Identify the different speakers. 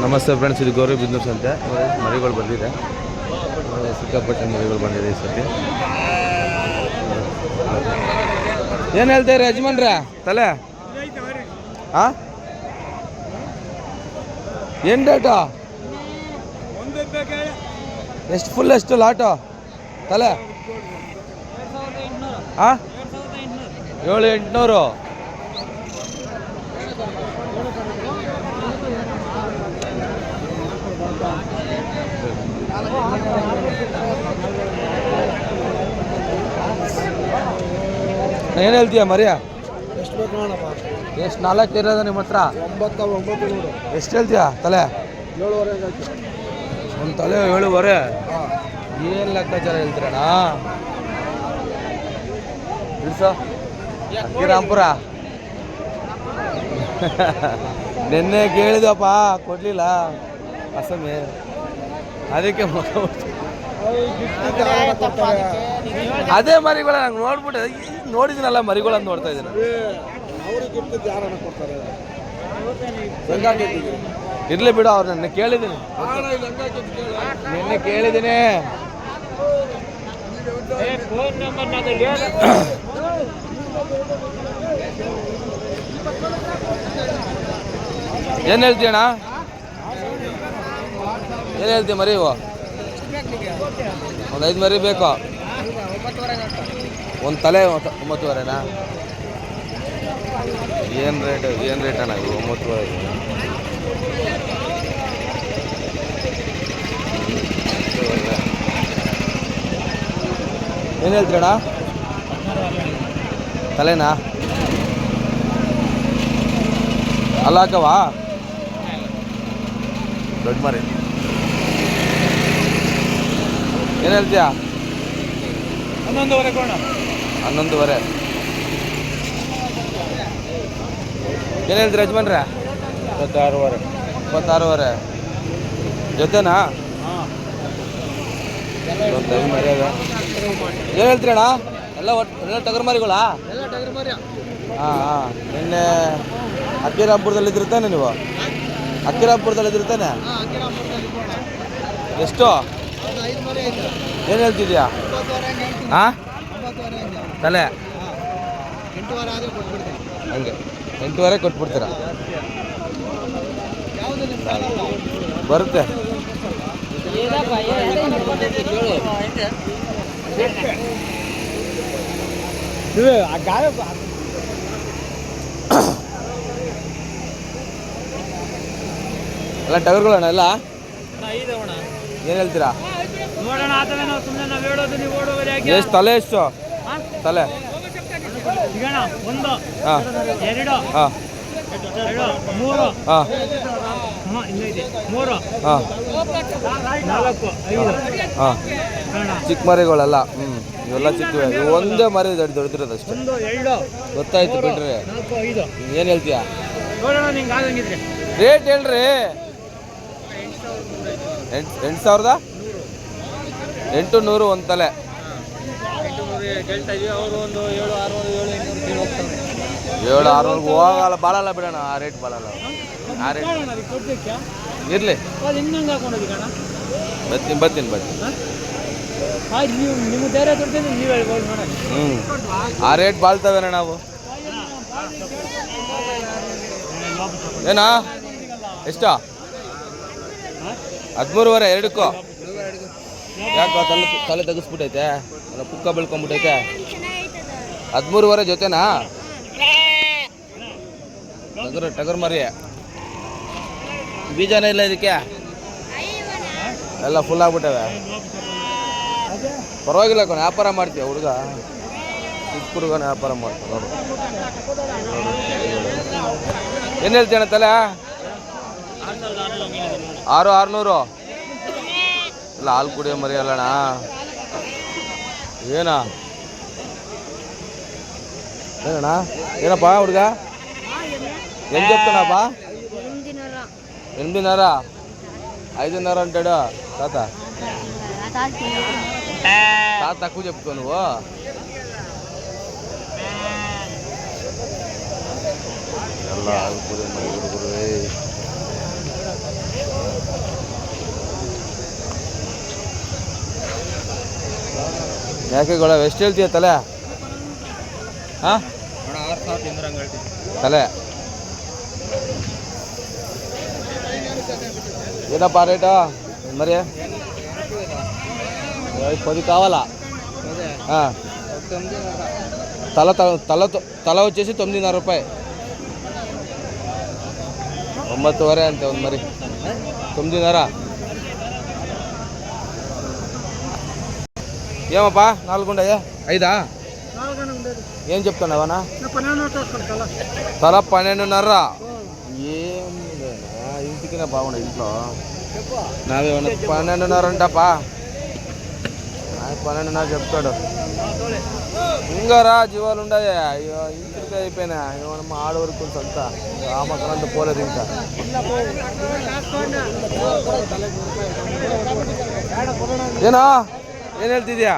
Speaker 1: ನಮಸ್ತೆ ಫ್ರೆಂಡ್ಸ್, ಇದು ಗೌರಿ ಬಿಸ್ನೆಸ್ ಅಂತೆ. ಮರಿಗಳು ಬಂದಿದೆ, ಸಿಕ್ಕಾಪಟ್ಟೆ ಮರಿಗಳು ಬಂದಿದೆ ಈ ಸತಿ. ಏನು ಹೇಳ್ತಾರೆ ಯಜಮಾನ್ರ ತಲೆ? ಹಾಂ, ಏನು ರೇಟು? ಎಷ್ಟು ಫುಲ್, ಎಷ್ಟು ಲಾಟು ತಲೆ? ಹಾಂ, 7,800. ಏನು ಹೇಳ್ತೀಯ ಮರಿಯ?
Speaker 2: ಎಷ್ಟು ಬೇಕು ನೋಡಪ್ಪ?
Speaker 1: ಎಷ್ಟು 4 ಇರೋದು ನಿಮ್ಮ ಹತ್ರ?
Speaker 2: 9,900.
Speaker 1: ಎಷ್ಟು ಹೇಳ್ತೀಯ ತಲೆ?
Speaker 2: 7,500.
Speaker 1: ಒಂದು ತಲೆ 7,500. ಏನು ಲೆಕ್ಕಾಚಾರ ಹೇಳ್ತೀರಣ್ಣ? ಇಳಿಸೋ ಅಕ್ಕಿರಾಂಪುರ. ನಿನ್ನೆ ಕೇಳಿದಪ್ಪ, ಕೊಡಲಿಲ್ಲ ಅಸಮೆ, ಅದಕ್ಕೆ ಅದೇ ಮರಿಗಳ ನಂಗೆ ನೋಡ್ಬಿಟ್ಟೆ, ನೋಡಿದ್ದೀನಲ್ಲ ಮರಿಗಳನ್ನ ನೋಡ್ತಾ ಇದ್ದೀನಿ. ಇರ್ಲಿ ಬಿಡು, ಅವ್ರು ನನ್ನ ಕೇಳಿದ್ದೀನಿ, ನಿನ್ನೆ ಕೇಳಿದ್ದೀನಿ. ಏನು ಹೇಳ್ತೀಯಣ್ಣ? ಏನು ಹೇಳ್ತೀಯ ಮರಿ? ಇವು ಒಂದು 5 ಮರಿ ಬೇಕು. ಒಂದು ತಲೆ 9,500ನಾ? ಏನು ರೇಟ್ ಅಣ್ಣ ಇವು? 9,500. ಏನು ಹೇಳ್ತೀರಣ್ಣ? ತಲೆನಾ ಅಲ್ಲ ಹಾಕವಾ? ದೊಡ್ಡ ಮರಿ ಏನು ಹೇಳ್ತೀಯ?
Speaker 2: 11,500 ಕೊಡ.
Speaker 1: 11,500. ಏನು ಹೇಳ್ತೀರ ಯಜಮಾನ್ರೆ?
Speaker 2: 26,500.
Speaker 1: 26,500 ಜೊತೆನಾ? ಒಂದು 5 ಮರಿ ಅದ. ಏನು ಹೇಳ್ತೀರಣ್ಣ? ಎಲ್ಲ ಟಗರು ಮರಿಗಳಾ? ಹಾಂ ಹಾಂ. ನಿನ್ನೆ ಅಕ್ಕಿರಾಂಪುರದಲ್ಲಿ ಇದ್ದಿರ್ತಾನೆ ನೀವು? ಅಕ್ಕಿರಾಂಪುರದಲ್ಲಿ ಇದ್ದಿರ್ತಾನೆ? ಎಷ್ಟು? ಏನು ಹೇಳ್ತಿದ್ಯಾ? ಹಾಂ, ತಲೆ 8,500 ಹಂಗೆ 8,500 ಕೊಟ್ಬಿಡ್ತೀರಾ? ಬರುತ್ತೆ. ಎಲ್ಲ ಟಗರ್ಗಳಣ್ಣ ಎಲ್ಲ? ಏನು ಹೇಳ್ತೀರಾ? ಎಷ್ಟು ತಲೆ? ಎಷ್ಟು ತಲೆ?
Speaker 2: ಒಂದು,
Speaker 1: ಹಾಂ
Speaker 2: 2,
Speaker 1: ಹಾಂ
Speaker 2: 3,
Speaker 1: ಹಾಂ
Speaker 2: 3,
Speaker 1: ಹಾಂ
Speaker 2: 4, 5
Speaker 1: ಹಾಂ. ಚಿಕ್ಕ ಮರಿಗಳೆಲ್ಲ? ಇವೆಲ್ಲ ಚಿಕ್ಕವೆ. ಇವು ಒಂದೇ ಮರಿ ದೊಡ್ಡದಿರೋದು ಅಷ್ಟೇ.
Speaker 2: 1, 2
Speaker 1: ಗೊತ್ತಾಯ್ತು ಬಿಡ್ರಿ.
Speaker 2: 4, 5.
Speaker 1: ಏನು ಹೇಳ್ತೀಯಾ?
Speaker 2: ನೋಡೋಣ ನಿಂಗೆ ಆಗಂಗಿದ್ರೆ
Speaker 1: ರೇಟ್ ಹೇಳ್ರಿ. 8,000? 800 ಒಂದು ತಲೆ. 7,600 ಹೋಗಲ್ಲ, ಬಾಳಲ್ಲ ಬಿಡೋಣ. ಆ ರೇಟ್ ಬಾಳಲ್ಲ, ಆ ರೇಟ್ ಇರಲಿ. ಬರ್ತೀನಿ. ಆ ರೇಟ್ ಬಾಳ್ತವೇನ ನಾವು? ಏನಾ? ಎಷ್ಟು? 13,500 ಎರಡಕ್ಕೂ? ಯಾಕೆ ತಲೆ ತೆಗಿಸ್ಬಿಟ್ಟೈತೆ? ಅಲ್ಲ ಪುಕ್ಕ ಬೆಳ್ಕೊಂಬಿಟ್ಟೈತೆ. 13,500 ಜೊತೆನಾ? ಟಗರ್ ಮರಿ ಬೀಜನೇ ಇಲ್ಲ ಇದಕ್ಕೆ, ಎಲ್ಲ ಫುಲ್ ಆಗ್ಬಿಟ್ಟವೆ. ಪರವಾಗಿಲ್ಲ ಕಣ, ವ್ಯಾಪಾರ ಮಾಡ್ತೀಯ ಹುಡುಗ, ಚಿಕ್ಕ ಹುಡುಗನ ವ್ಯಾಪಾರ ಮಾಡ್ತೀವಿ ನೋಡು. ಏನು ಹೇಳ್ತೀಯಣ್ಣ ತಲೆ? 6,600 ಇಲ್ಲ, ಹಾಲು ಕುಡಿಯೋ ಮರಿ ಅಲ್ಲಣ್ಣ. ಏನಣ್ಣ? ಏನಪ್ಪ ಹುಡುಗ? ಏನು చెప్తున్నాపా? 8,500 5,500 అంటాడు తాత. తాత తక్కువ చెప్తావు నువ్వు. ಎಲ್ಲ ಮೇಕೆಗಳ ಎಷ್ಟು ಹೇಳ್ತೀಯ ತಲೆ? ಹಾಂ, తలే ఏదప్పా రేటా మరి? 10 కావాలా? తల వచ్చేసి 9.5 రూపాయి. 9 అంతే ఉంది మరి. 9.5 ఏమప్పా? 4 ఉండయా? 5 ఏం చెప్తున్నావనా? తల 12.5. ఏమినా ఇంటికినే బాగుండే ఇంట్లో నావేమన్నా 12.5 అంటప్పా. 12.5 చెప్తాడు. ఇంకా రా జీవాలు ఉండయా? అయ్యో ఇంటికి అయిపోయినా ఏమన్నా ఆడవరకు అంతా ఆ మక్కలంతా పోలేదు ఇంకా. ಏನೋ ಏನು ಹೇಳ್ತಿದ್ಯಾ?